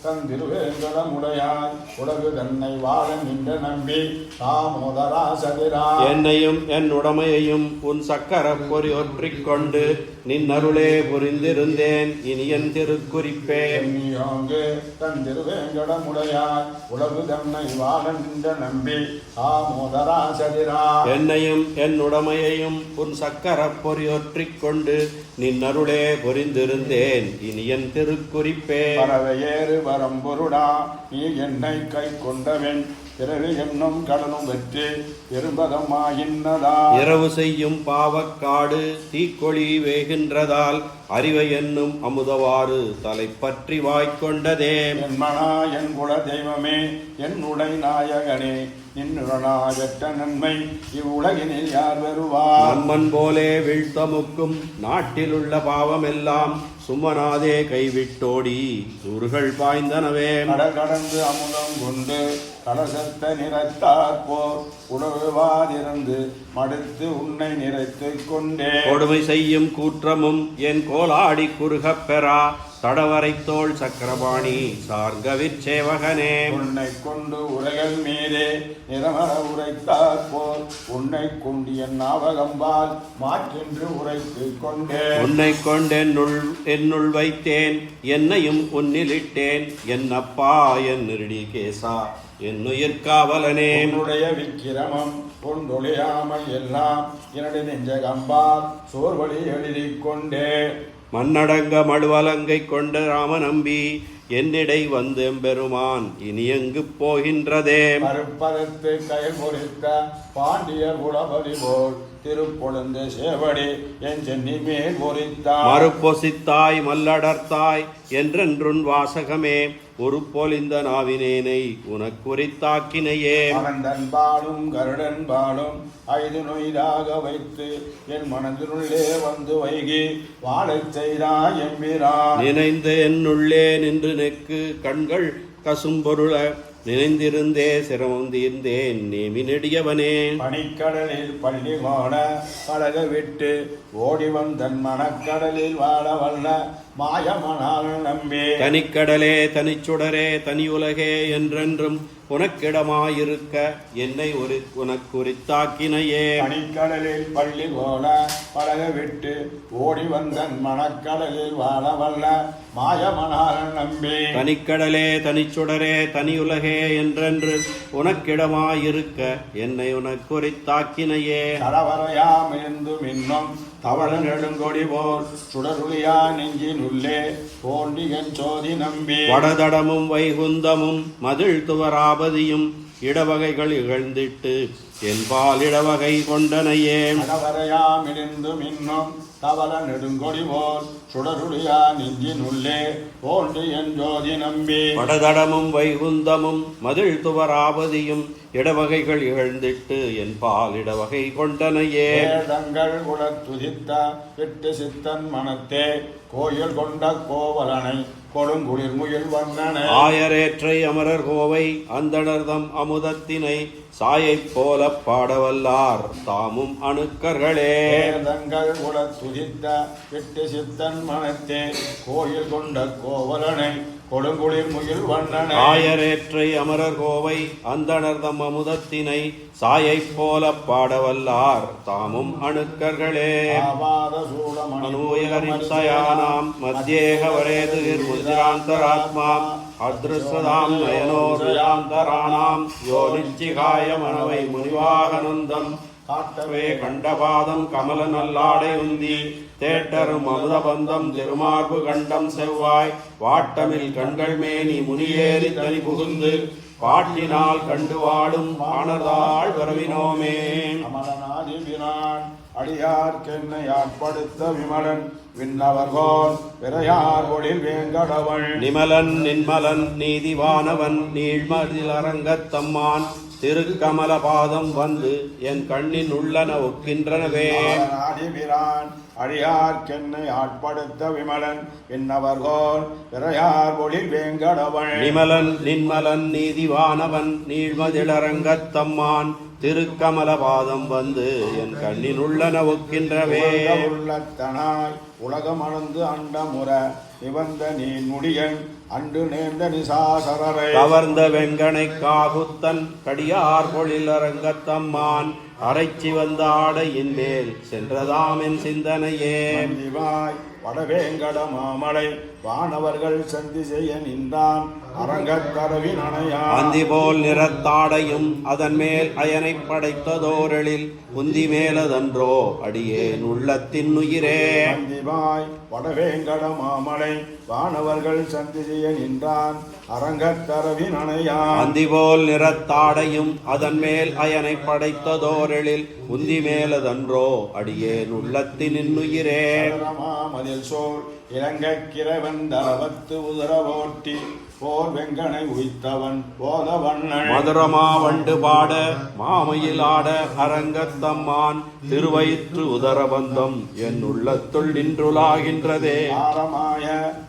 [SPEAKER 2] தன் திருவேங்கடமுடையாய் உலகு தன்னை வாழ நின்ற நம்பி தாமோதரா சதிரா
[SPEAKER 1] என்னையும் என் உடமையையும் உன் சக்கர பொறி ஒற்றிக் கொண்டு நின் அருளே புரிந்திருந்தேன் இனி என் திருக்குறிப்பே
[SPEAKER 2] தன் திருவேங்கடமுடையாய் உலகு தன்னை வாழ நின்ற நம்பி தாமோதரா சதிரா
[SPEAKER 1] என்னையும் என் உடமையையும் உன் சக்கர பொறி ஒற்றிக் கொண்டு நின் அருளே புரிந்திருந்தேன் இனி என் திருக்குறிப்பே
[SPEAKER 2] பறவையேறு வரம்பொருடா நீ என்னை கை கொண்டவன் பிறகு என்னும் கடனும் வெற்றி பெரும்பதமாயின்னதா
[SPEAKER 1] இரவு செய்யும் பாவக்காடு தீக்கொழி வேகின்றதால் அறிவை என்னும் அமுதவாறு தலைப்பற்றி வாய்க்கொண்டதே
[SPEAKER 2] என் மனா என் குல தெய்வமே என் உடை நாயகனே நின்னுடனாகற்ற நன்மை இவ்வுலகினில் யார் வருவார்
[SPEAKER 1] நம்மன் போலே வீழ்த்தமுக்கும் நாட்டிலுள்ள பாவமெல்லாம் சுமனாதே கைவிட்டோடி சூறுகள் பாய்ந்தனவே
[SPEAKER 2] கடந்து அமுதம் கொண்டு கலசத்த நிறைத்தாற்போர் உழவாதிருந்து மடுத்து உன்னை நிறைத்து கொண்டே
[SPEAKER 1] கொடுமை செய்யும் கூற்றமும் என் கோலாடி குறுகப் பெறா சடவரை தோள் சக்கரபாணி சார்கவிற் சேவகனே
[SPEAKER 2] உன்னை கொண்டு உரைகள் மீதே நிறமர உரைத்தாற் போல் உன்னை கொண்டு என் ஞாபகம்பால் மாற்றென்று உரைத்து கொண்டே
[SPEAKER 1] உன்னை கொண்டு என்னுள் வைத்தேன் என்னையும் உன்னிலிட்டேன் என்னப்பா என் கேசா என்னுயிர் காவலனே
[SPEAKER 2] உன்னுடைய விக்கிரமம் பொன்தொழியாமை எல்லாம் என்னுடைய நெஞ்சகம்பால் சோர்வழி எழுதிக் கொண்டே
[SPEAKER 1] மண்ணடங்க மழுவலங்கை கொண்ட ராமநம்பி என்னிடை வந்தெம்பெருமான் இனி எங்கு போகின்றதே
[SPEAKER 2] மறுப்பதத்து கயல் பொறித்த பாண்டிய குலபதி போல் திருப்பொழுந்து சேவடி என் சென்னி மேல் பொறித்தார்
[SPEAKER 1] மறுப்பொசித்தாய் மல்லடர்த்தாய் என்றென்றுன் வாசகமே ஒரு பொலிந்த நாவினேனை உனக்குரித்தாக்கினையே
[SPEAKER 2] அனந்தன் பாலும் கருடன் பாலும் ஐது நொய்தாக வைத்து என் மனதினுள்ளே வந்து வைகி வாழச் செய்தாய் எம்பிரான்
[SPEAKER 1] நினைந்து என்னுள்ளே நின்று நெக்கு கண்கள் கசும்பொருள நினைந்திருந்தே சிரமம் தீர்ந்தேன் நேமி நெடியவனே
[SPEAKER 2] பனிக்கடலில் பள்ளி கோண பழக விட்டு ஓடி வந்தன் மனக்கடலில் வாழ வல்ல மாயமனால் நம்பி
[SPEAKER 1] தனிக்கடலே தனிச்சுடரே தனியுலகே என்றென்றும் உனக்கிடமாயிருக்க என்னை உனக்குரித்தாக்கினையே
[SPEAKER 2] பனிக்கடலில் பள்ளி கோண பழக விட்டு ஓடி வந்தன் மனக்கடலில் வாழ வல்ல மாயமனால் நம்பி
[SPEAKER 1] தனிக்கடலே தனிச்சுடரே தனியுலகே என்றென்று உனக்கிடமாயிருக்க என்னை உனக்குரித்தாக்கினையே
[SPEAKER 2] தடவரையாமிருந்தும் இன்னும் தவள நெடுங்கொடி போல் சுடருளியா நெஞ்சினுள்ளே தோன்றியன் சோதி நம்பி
[SPEAKER 1] வடதடமும் வைகுந்தமும் மதில் துவராபதியும் இடவகைகள் இகழ்ந்திட்டு என்பால் இடவகை கொண்டனையே
[SPEAKER 2] தடவரையாமிருந்தும் இன்னும் தவள நெடுங்கொடி போல் சுடருளியா நெஞ்சினுள்ளே தோன்றியன் ஜோதி நம்பி
[SPEAKER 1] வடதடமும் வைகுந்தமும் மதில் துவராபதியும் இடவகைகள் இகழ்ந்திட்டு என்பால் இடவகை கொண்டனையே
[SPEAKER 2] வேதங்கள் குலத்துதித்த விட்டு சித்தன் மனத்தே கோயில் கொண்ட கோவலனை கொடுங்குளிர் முயல் வண்ணனை
[SPEAKER 1] ஆயரேற்றை அமரர் கோவை அந்தணர்தம் அமுதத்தினை சாயைப் போல பாடவல்லார் தாமும் அணுக்கர்களே
[SPEAKER 2] வேதங்கள் குலத்துதித்த விட்டு சித்தன் மனத்தே கோயில் கொண்ட கோவலனை கொடுங்குளிர் முகில் வண்ணனை
[SPEAKER 1] ஆயரேற்றை அமரர் கோவை அந்தணர்தம் அமுதத்தினை சாயைப் போல பாடவல்லார் தாமும் அணுக்கர்களே அனூயரின் சயானாம் மத்தியேக வரேதுகிர் முதிராந்தராத்மாம் அத்ருஸ்வதாம் நயனோதயாந்தராணாம் யோனிச்சிகாய மனவை முனிவாகனந்தம் காட்டவே கண்டபாதம் கமல நல்லாடை உந்தி தேட்டரும் அமுதபந்தம் திருமார்பு கண்டம் செவ்வாய் வாட்டமில் கண்கள் மேனி முனியேறி தனி புகுந்து பாட்டினால் கண்டு வாடும் ஆனதாள் வரவினோமே
[SPEAKER 2] அமலனாதிபிரான் அடியார்க்கென்னை ஆட்படுத்த விமலன் விண்ணவர்கோன் பிறையார் ஒளில் வேங்கடவள்
[SPEAKER 1] நிமலன் நின்மலன் நீதிவானவன் நீழ்மதில் அரங்கத்தம்மான் திருக்கமல பாதம் வந்து என் கண்ணின் உள்ளன ஒக்கின்றனவே
[SPEAKER 2] ஆதிபிரான் அடியார்க்கென்னை ஆட்படுத்த விமலன் விண்ணவர்கோன் பிறையார் ஒளில் வேங்கடவள்
[SPEAKER 1] நிமலன் நின்மலன் நீதிவானவன் நீழ்மதிலரங்கத்தம்மான் திருக்கமல பாதம் வந்து என் கண்ணின் உள்ளன ஒக்கின்றவே
[SPEAKER 2] உள்ளத்தனாய் உலகமளந்து அண்டமுற நிவந்த நீ முடியன் அண்டு நேர்ந்த நிசாசரரை
[SPEAKER 1] கவர்ந்த வெங்கனை காகுத்தன் கடியார் பொழில் அரங்கத்தம்மான் அரைச்சி வந்த ஆடையின் மேல் சென்றதாமென் சிந்தனையே
[SPEAKER 2] மன்னிவாய் வடவேங்கட மாமலை வானவர்கள் சந்தி செய்ய நின்றான் அரங்கத்தரவின் அணையான்
[SPEAKER 1] அந்தி போல் நிறத்தாடையும் அதன் மேல் அயனை படைத்ததோரெழில் உந்தி மேலதன்றோ அடியேன் உள்ளத்தின் உயிரே
[SPEAKER 2] மன்னிவாய் வடவேங்கட மாமலை வானவர்கள் சந்தி செய்ய நின்றான் அரங்கத்தரவின் அணையான்
[SPEAKER 1] அந்தி போல் நிறத்தாடையும் அதன் மேல் அயனை படைத்ததோரெழில் உந்தி மேலதன்றோ அடியேன் உள்ளத்தின் உயிரே
[SPEAKER 2] மதில் சோல் இலங்கைக்கிரவன் தலவத்து உதரவோட்டி போர் வெங்கனை உய்த்தவன் போதவண்ணன்
[SPEAKER 1] மதுரமா வண்டு பாட மாமையில் ஆட அரங்கத்தம்மான் திருவயிற்று உதரபந்தம் என் உள்ளத்துள் நின்றுலாகின்றதே
[SPEAKER 2] ஆரமாய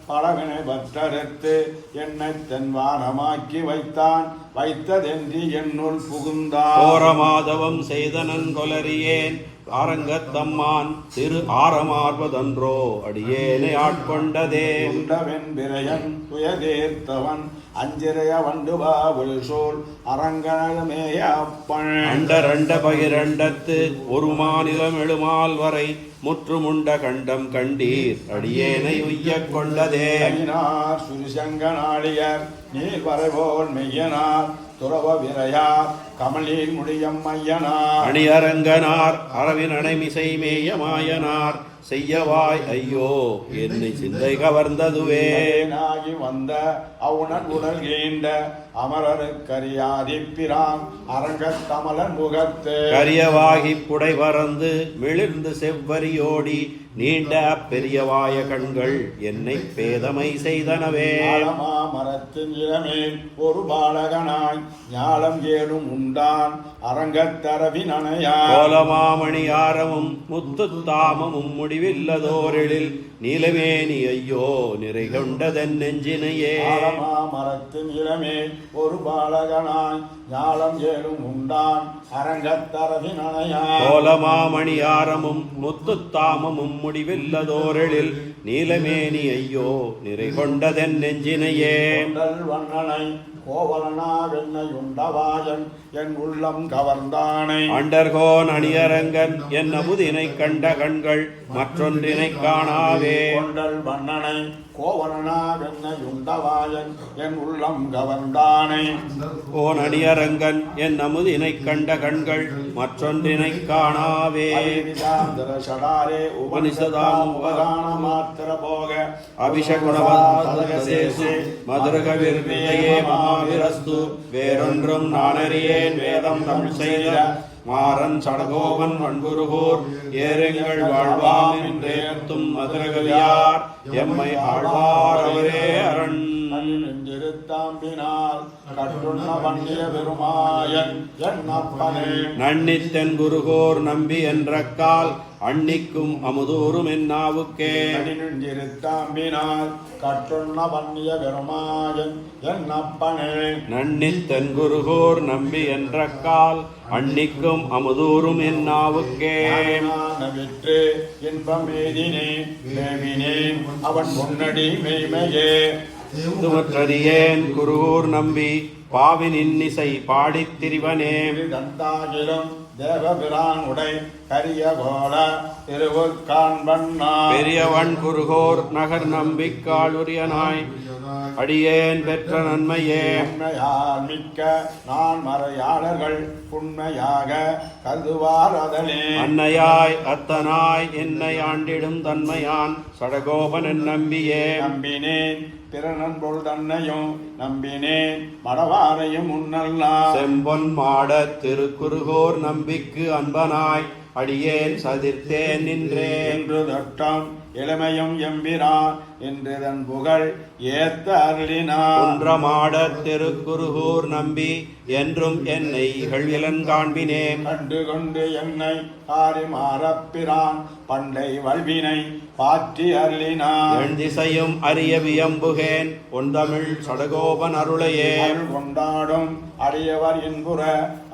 [SPEAKER 2] பலவினை பற்றறுத்து என்னை தென்வானமாக்கி வைத்தான் வைத்ததென்றி என்னுள் புகுந்தான்
[SPEAKER 1] கோரமாதவம் செய்தனன் கொலறியேன் அரங்கத்தம்மான் திரு ஆரமார்வதன்றோ அடியேனை ஆட்கொண்டதே.
[SPEAKER 2] உண்டவன் பிறையன் துயதீர்த்தவன் அஞ்சிறைய வண்டுபாவுள் சோல் அரங்கனமேய அப்பன்
[SPEAKER 1] அண்டரண்ட பகிரண்டத்து ஒரு மாநிலம் எழுமால் வரை முற்றுமுண்ட கண்டம் கண்டீர் அடியேனை உய்யக் கொண்டதே.
[SPEAKER 2] சுரிசங்கனாளியர் நீர் வரைபோல் மெய்யனார் துறவ விரையார் கமலில் முடியம் மையனார்
[SPEAKER 1] அணியரங்கனார் அரவின் அணைமிசை மேயமாயனார் செய்யவாய் ஐயோ என்னை சிந்தை கவர்ந்ததுவே.
[SPEAKER 2] நாகி வந்த அவுணன் உடல் கீண்ட அமரருக்கரியாதிப்பிரான் அரங்கத் கமலன் முகத்து
[SPEAKER 1] கரியவாகி புடை பறந்து மிளிர்ந்து செவ்வரியோடி நீண்ட பெரியவாய கண்கள் என்னை பேதமை செய்தனவே.
[SPEAKER 2] மரத்தின் இளமேல் ஒரு பாலகனாய் ஞாலம் ஏழும் உண்டான் அரங்கத்தரவின் அணையார்
[SPEAKER 1] கோலமாமணி ஆரமும் முத்து தாமமும் முடிவில்லதோரெழில் நீலமேனி ஐயோ நிறை கொண்டதென் நெஞ்சினையே.
[SPEAKER 2] மரத்தின் இளமேல் ஒரு பாலகனாய் ஞாலம் ஏழும் உண்டான் அரங்கத்தரவின் அணையார்
[SPEAKER 1] கோலமாமணி ஆரமும் முத்து தாமமும் முடிவில்லதோரெழில் நீலமேனி ஐயோ நிறை கொண்டதென் நெஞ்சினையே.
[SPEAKER 2] வண்ணனை கோவலனாவென்னையுண்டவாயன் என் உள்ளம் கவர்ந்தானை
[SPEAKER 1] அண்டர்கோன் அணியரங்கன் என் அமுதினை கண்ட கண்கள் மற்றொன்றினை காணாவே.
[SPEAKER 2] கொண்டல் வண்ணனை கோவலனாவென்னையுண்டவாயன் என் உள்ளம் கவர்ந்தானை
[SPEAKER 1] கோன் அணியரங்கன் என் அமுதினை கண்ட கண்கள் மற்றொன்றினை காணாவே.
[SPEAKER 2] சடாரே உபனிஷதாம் உபகான மாத்திர போக
[SPEAKER 1] அபிஷகுணவத்சேசு மதுரகவிர்விதையே மகாவிரஸ்து வேறொன்றும் நானறியேன் வேதம் தமிழ் செய்த மாறன் சடகோபன் வண்புருகூர் ஏரெங்கள் வாழ்வாம் என்றேத்தும் மதுரகவியார் எம்மை ஆழ்வார் அவரே அரண்.
[SPEAKER 2] நெஞ்சிருத்தாம்பினால் கட்டுண்ண வண்டிய பெருமாயன் என் அப்பனே
[SPEAKER 1] நன்னித்தென் குருகோர் நம்பி என்ற கால் அன்னிக்கும் அமுதூரும் என்னாவுக்கே.
[SPEAKER 2] நெஞ்சிருத்தாம்பினால் கட்டுண்ண வண்டிய பெருமாயன் என் அப்பனே
[SPEAKER 1] நன்னித்தென் குருகோர் நம்பி என்ற கால் அன்னிக்கும் அமுதூரும் என்னாவுக்கே.
[SPEAKER 2] விற்று இன்பம் எய்தினே மேவினேன் அவன் முன்னடி மெய்மையே.
[SPEAKER 1] துமற்றறியேன் குருகூர் நம்பி பாவின் இன்னிசை பாடித் திரிவனே.
[SPEAKER 2] தந்தாகிலும் தேவபிரான் உடை கரிய கோல திருவுக்காண்பண்ணா
[SPEAKER 1] பெரியவன் குருகோர் நகர் நம்பிக்காளுரியனாய் அடியேன் பெற்ற நன்மையே.
[SPEAKER 2] உண்மையால் மிக்க நான் மறையாளர்கள் உண்மையாக கருதுவார் அதனே.
[SPEAKER 1] அன்னையாய் அத்தனாய் என்னை ஆண்டிடும் தன்மையான் சடகோபன் என் நம்பியே.
[SPEAKER 2] நம்பினேன் பிறனன்பொல் தன்னையும் நம்பினேன் மடவாரையும் முன்னல்லாம்
[SPEAKER 1] செம்பொன் மாட திருக்குருகோர் நம்பிக்கு அன்பனாய் அடியேன் சதிர்த்தேன் நின்றேன்.
[SPEAKER 2] என்று தொட்டம் இளமையும் எம்பிரான் என்று தன் புகழ் ஏத்த அருளினார்.
[SPEAKER 1] குன்றமாட திருக்குருகூர் நம்பி என்றும் என்னை இகழ்விலன் காண்பினேன்.
[SPEAKER 2] கண்டு கொண்டு என்னை காரி மாறப்பிரான் பண்டை வல்வினை பாற்றி அருளினார்.
[SPEAKER 1] என் திசையும் அரிய வியம்புகேன் பொன்தமிழ் சடகோபன் அருளையே.
[SPEAKER 2] அருள் கொண்டாடும் அடியவர் என்புற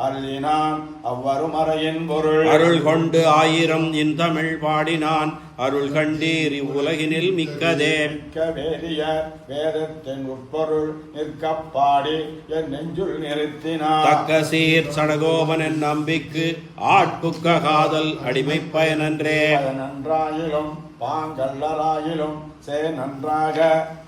[SPEAKER 2] அருளினான் அவ்வரு மறையின் பொருள்.
[SPEAKER 1] அருள் கொண்டு ஆயிரம் இந்தமிழ் பாடினான் அருள் கண்டீர் இவ்வுலகினில் மிக்கதே.
[SPEAKER 2] வேதிய வேதத்தின் உட்பொருள் நிற்க பாடி என் நெஞ்சுள் நிறுத்தினார்.
[SPEAKER 1] தக்க சீர் சடகோபன் என் நம்பிக்கு ஆட்புக்க காதல் அடிமை பயனன்றே.
[SPEAKER 2] நன்றாயிலும் பாங்கல்லராயிலும் சே நன்றாக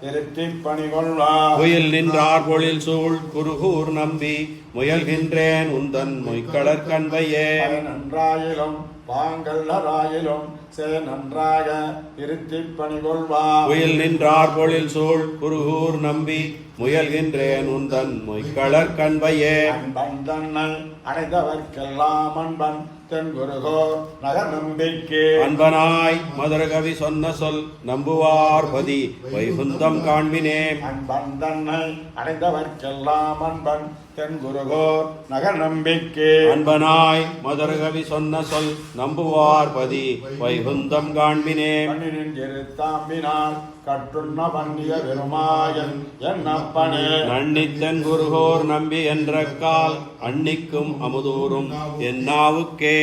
[SPEAKER 2] திருத்தி பணி கொள்வார்.
[SPEAKER 1] குயில் நின்றார் பொழில் சூழ் குருகூர் நம்பி முயல்கின்றேன் உந்தன் மொய்களற் கண்பையே.
[SPEAKER 2] நன்றாயிலும் பாங்கல்லராயிலும் சே நன்றாக திருத்தி பணி கொள்வார்.
[SPEAKER 1] குயில் நின்றார் பொழில் சூழ் குருகூர் நம்பி முயல்கின்றேன் உந்தன் மொய்களற் கண்பையே.
[SPEAKER 2] அன்பன் தன்னை அடைந்தவர்க்கெல்லாம் அன்பன் தென் குருகோர் நகர் நம்பிக்கை.
[SPEAKER 1] அன்பனாய் மதுரகவி சொன்ன சொல் நம்புவார் பதி வைகுந்தம் காண்பினே.
[SPEAKER 2] அன்பன் தன்னை அடைந்தவர்க்கெல்லாம் அன்பன் தென் குருகோர் நகர் நம்பிக்கை.
[SPEAKER 1] அன்பனாய் மதுரகவி சொன்ன சொல் நம்புவார் பதி வைகுந்தம் காண்பினே.
[SPEAKER 2] இருத்தாம்பினால் கட்டுண்ண பண்ணிய பெருமாயன் என் அப்பனே.
[SPEAKER 1] நன்னித்தன் குருகோர் நம்பி என்ற கால் அன்னிக்கும் அமுதூரும் என்னாவுக்கே.